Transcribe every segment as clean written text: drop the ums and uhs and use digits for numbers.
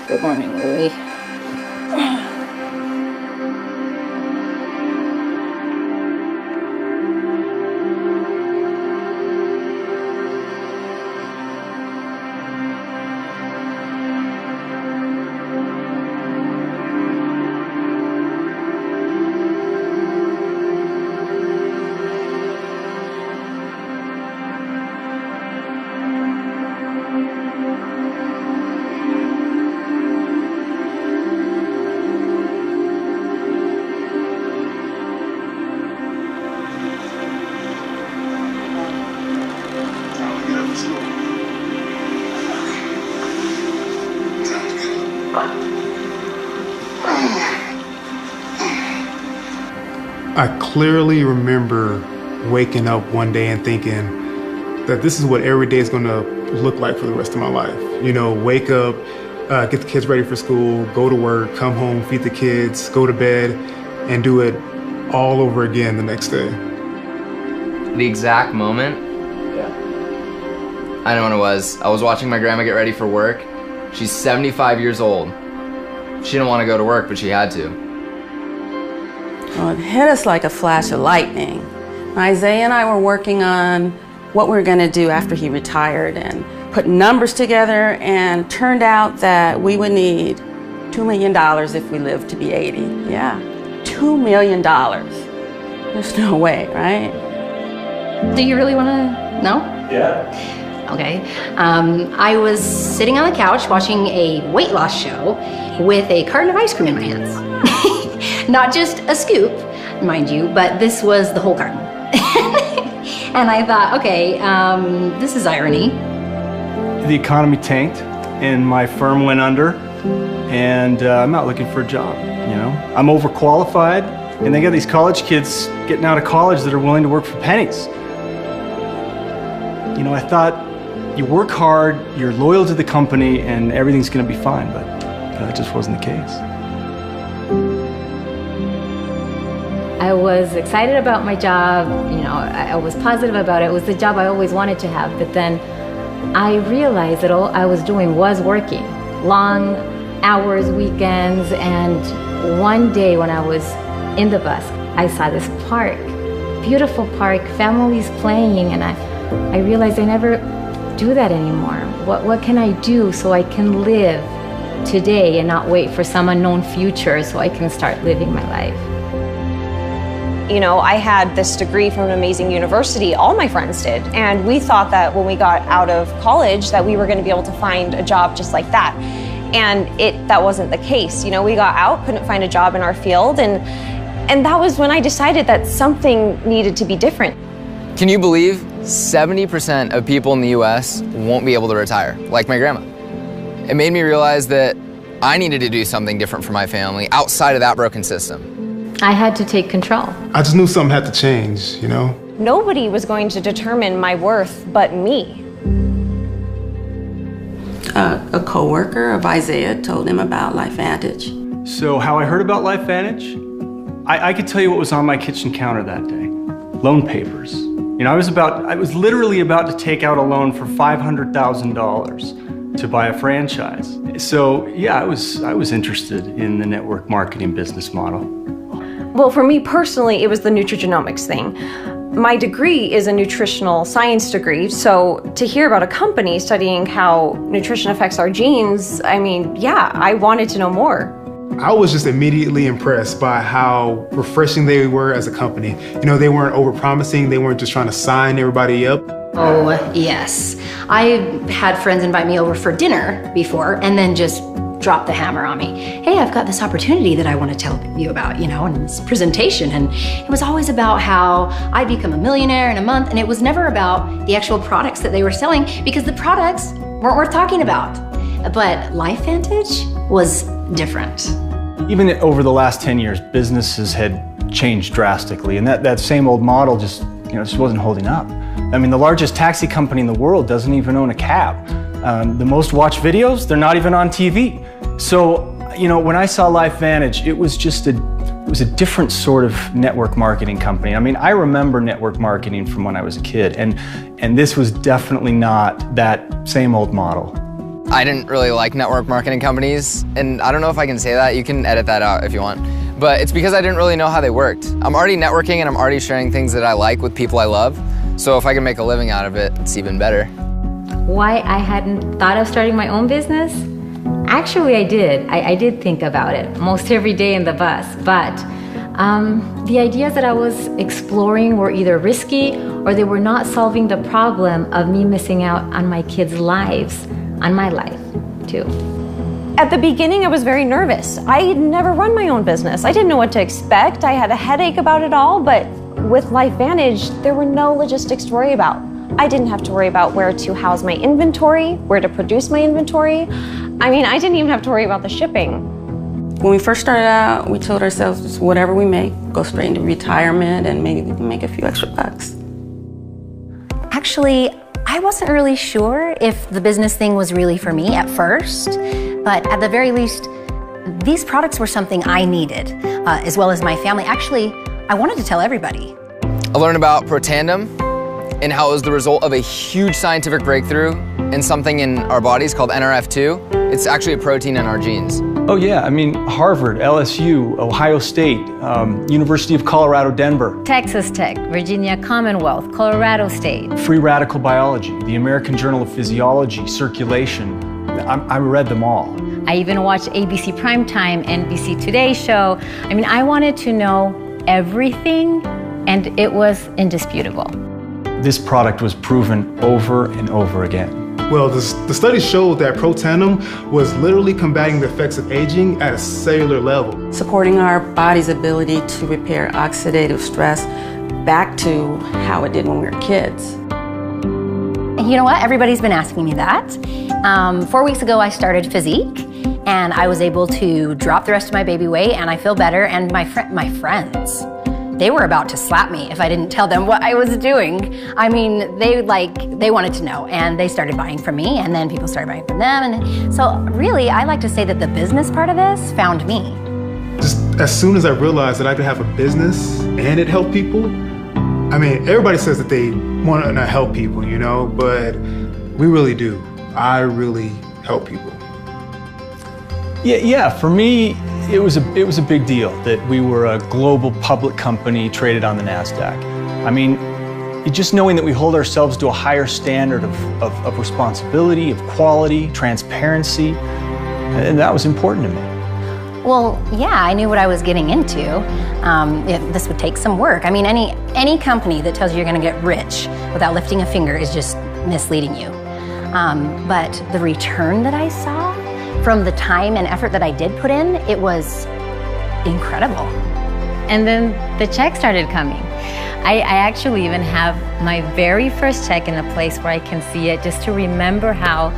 Good morning, Louie. I clearly remember waking up one day and thinking that this is what every day is gonna look like for the rest of my life. You know, wake up, get the kids ready for school, go to work, come home, feed the kids, go to bed, and do it all over again the next day. The exact moment, I know when it was. I was watching my grandma get ready for work. She's 75 years old. She didn't want to go to work, but she had to. Well, it hit us like a flash of lightning. Isaiah and I were working on what we were going to do after he retired and put numbers together, and turned out that we would need $2 million if we lived to be 80. Yeah, $2 million. There's no way, right? Do you really want to know? Yeah. Okay. I was sitting on the couch watching a weight loss show with a carton of ice cream in my hands. Not just a scoop, mind you, but this was the whole carton. And I thought, okay, this is irony. The economy tanked and my firm went under, and I'm not looking for a job, you know? I'm overqualified, and they got these college kids getting out of college that are willing to work for pennies. You know, I thought, you work hard, you're loyal to the company, and everything's gonna be fine, but that just wasn't the case. I was excited about my job, you know, I was positive about it. It was the job I always wanted to have, but then I realized that all I was doing was working. Long hours, weekends, and one day when I was in the bus, I saw this park, beautiful park, families playing, and I realized I never do that anymore. What can I do so I can live today and not wait for some unknown future so I can start living my life? You know, I had this degree from an amazing university, all my friends did, and we thought that when we got out of college that we were going to be able to find a job just like that. And that wasn't the case. You know, we got out, couldn't find a job in our field, and that was when I decided that something needed to be different. Can you believe 70% of people in the US won't be able to retire, like my grandma? It made me realize that I needed to do something different for my family outside of that broken system. I had to take control. I just knew something had to change, you know? Nobody was going to determine my worth but me. A coworker of Isaiah told him about Lifevantage. So how I heard about Lifevantage? I could tell you what was on my kitchen counter that day. Loan papers. You know, I was literally about to take out a loan for $500,000 to buy a franchise. So yeah, I was interested in the network marketing business model. Well, for me personally, it was the nutrigenomics thing. My degree is a nutritional science degree, so to hear about a company studying how nutrition affects our genes, I mean, yeah, I wanted to know more. I was just immediately impressed by how refreshing they were as a company. You know, they weren't overpromising, they weren't just trying to sign everybody up. Oh, yes. I had friends invite me over for dinner before and then just drop the hammer on me. Hey, I've got this opportunity that I want to tell you about, you know, and this presentation. And it was always about how I'd become a millionaire in a month. And it was never about the actual products that they were selling, because the products weren't worth talking about. But Lifevantage was different. Even over the last 10 years, businesses had changed drastically. And that same old model just wasn't holding up. I mean, the largest taxi company in the world doesn't even own a cab. The most watched videos, they're not even on TV. So, you know, when I saw Lifevantage, it was a different sort of network marketing company. I mean, I remember network marketing from when I was a kid, and this was definitely not that same old model. I didn't really like network marketing companies, and I don't know if I can say that. You can edit that out if you want. But it's because I didn't really know how they worked. I'm already networking and I'm already sharing things that I like with people I love. So if I can make a living out of it, it's even better. Why I hadn't thought of starting my own business? Actually, I did. I did think about it most every day in the bus, but the ideas that I was exploring were either risky or they were not solving the problem of me missing out on my kids' lives, on my life too. At the beginning, I was very nervous. I had never run my own business. I didn't know what to expect. I had a headache about it all, but with Lifevantage, there were no logistics to worry about. I didn't have to worry about where to house my inventory, where to produce my inventory. I mean, I didn't even have to worry about the shipping. When we first started out, we told ourselves just whatever we make, go straight into retirement and maybe we can make a few extra bucks. Actually, I wasn't really sure if the business thing was really for me at first, but at the very least, these products were something I needed, as well as my family. Actually, I wanted to tell everybody. I learned about Protandem and how it was the result of a huge scientific breakthrough in something in our bodies called NRF2. It's actually a protein in our genes. Oh yeah, I mean, Harvard, LSU, Ohio State, University of Colorado, Denver. Texas Tech, Virginia Commonwealth, Colorado State. Free Radical Biology, the American Journal of Physiology, Circulation. I read them all. I even watched ABC Primetime, NBC Today show. I mean, I wanted to know everything, and it was indisputable. This product was proven over and over again. Well, the study showed that Protandem was literally combating the effects of aging at a cellular level. Supporting our body's ability to repair oxidative stress back to how it did when we were kids. You know what? Everybody's been asking me that. 4 weeks ago, I started Physique, and I was able to drop the rest of my baby weight, and I feel better. And my friends, they were about to slap me if I didn't tell them what I was doing. I mean, they wanted to know, and they started buying from me, and then people started buying from them. And so really, I like to say that the business part of this found me. Just as soon as I realized that I could have a business and it helped people, I mean, everybody says that they want to help people, you know, but we really do. I really help people. Yeah, for me, it was a big deal that we were a global public company traded on the NASDAQ. I mean, just knowing that we hold ourselves to a higher standard of responsibility, of quality, transparency, and that was important to me. Well, yeah, I knew what I was getting into. This would take some work. I mean, any company that tells you you're going to get rich without lifting a finger is just misleading you. But the return that I saw from the time and effort that I did put in, it was incredible. And then the check started coming. I actually even have my very first check in a place where I can see it, just to remember how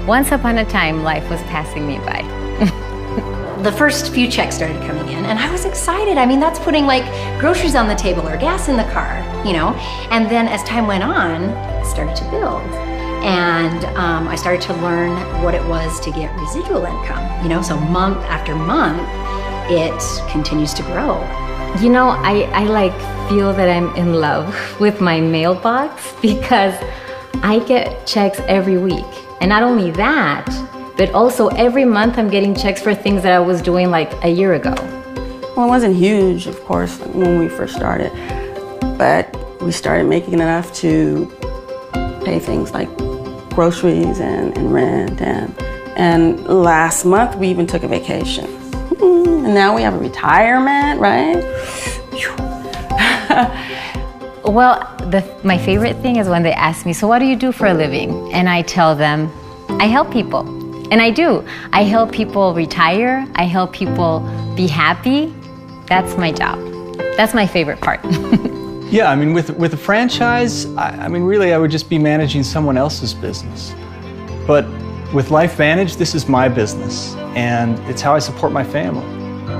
once upon a time life was passing me by. The first few checks started coming in, and I was excited. I mean, that's putting like groceries on the table or gas in the car, you know? And then as time went on, it started to build. And I started to learn what it was to get residual income, you know? So month after month, it continues to grow. You know, I like feel that I'm in love with my mailbox because I get checks every week. And not only that, but also every month I'm getting checks for things that I was doing like a year ago. Well, it wasn't huge, of course, when we first started, but we started making enough to pay things like groceries and rent, and last month we even took a vacation. And now we have a retirement, right? Well, my favorite thing is when they ask me, so what do you do for a living? And I tell them, I help people. And I do. I help people retire. I help people be happy. That's my job. That's my favorite part. Yeah, I mean, with a franchise, I mean, really, I would just be managing someone else's business. But with Lifevantage, this is my business, and it's how I support my family.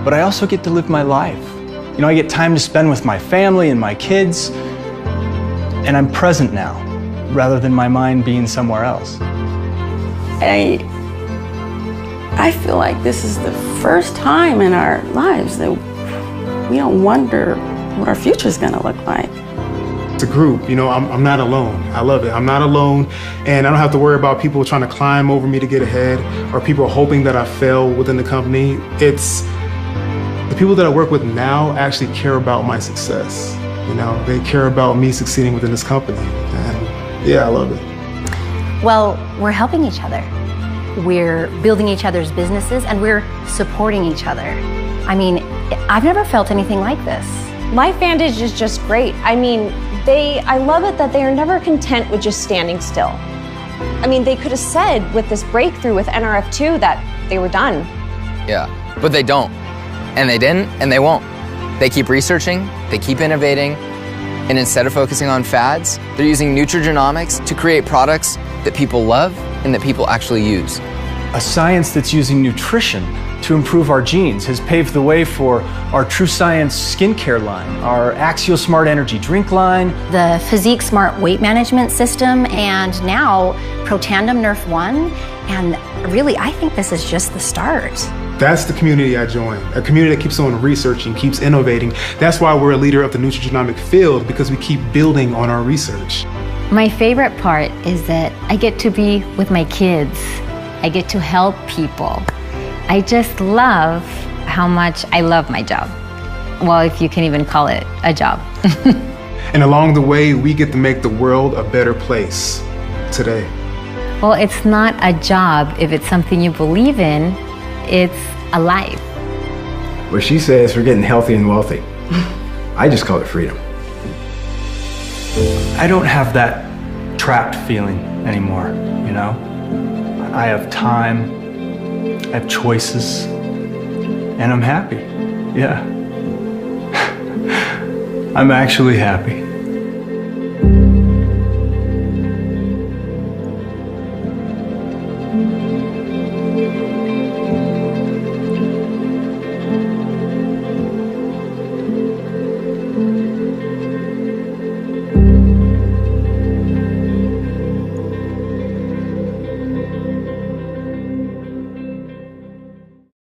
But I also get to live my life. You know, I get time to spend with my family and my kids, and I'm present now, rather than my mind being somewhere else. I feel like this is the first time in our lives that we don't wonder what our future is going to look like. It's a group, you know, I'm not alone. I love it. I'm not alone, and I don't have to worry about people trying to climb over me to get ahead or people hoping that I fail within the company. It's the people that I work with now actually care about my success. You know, they care about me succeeding within this company, and yeah, I love it. Well, we're helping each other. We're building each other's businesses, and we're supporting each other. I mean, I've never felt anything like this. Lifevantage is just great. I mean, I love it that they are never content with just standing still. I mean, they could have said with this breakthrough with NRF2 that they were done. Yeah, but they don't. And they didn't, and they won't. They keep researching, they keep innovating, and instead of focusing on fads, they're using nutrigenomics to create products that people love and that people actually use. A science that's using nutrition to improve our genes has paved the way for our True Science skincare line, our Axial Smart Energy drink line, The Physique Smart weight management system, and now Protandem Nerf 1. And really, I think this is just the start. That's the community I join, a community that keeps on researching, keeps innovating. That's why we're a leader of the nutrigenomic field, because we keep building on our research. My favorite part is that I get to be with my kids. I get to help people. I just love how much I love my job. Well, if you can even call it a job. And along the way, we get to make the world a better place today. Well, it's not a job if it's something you believe in. It's a life. What she says for getting healthy and wealthy. I just call it freedom. I don't have that trapped feeling anymore, you know? I have time, I have choices, and I'm happy. Yeah. I'm actually happy.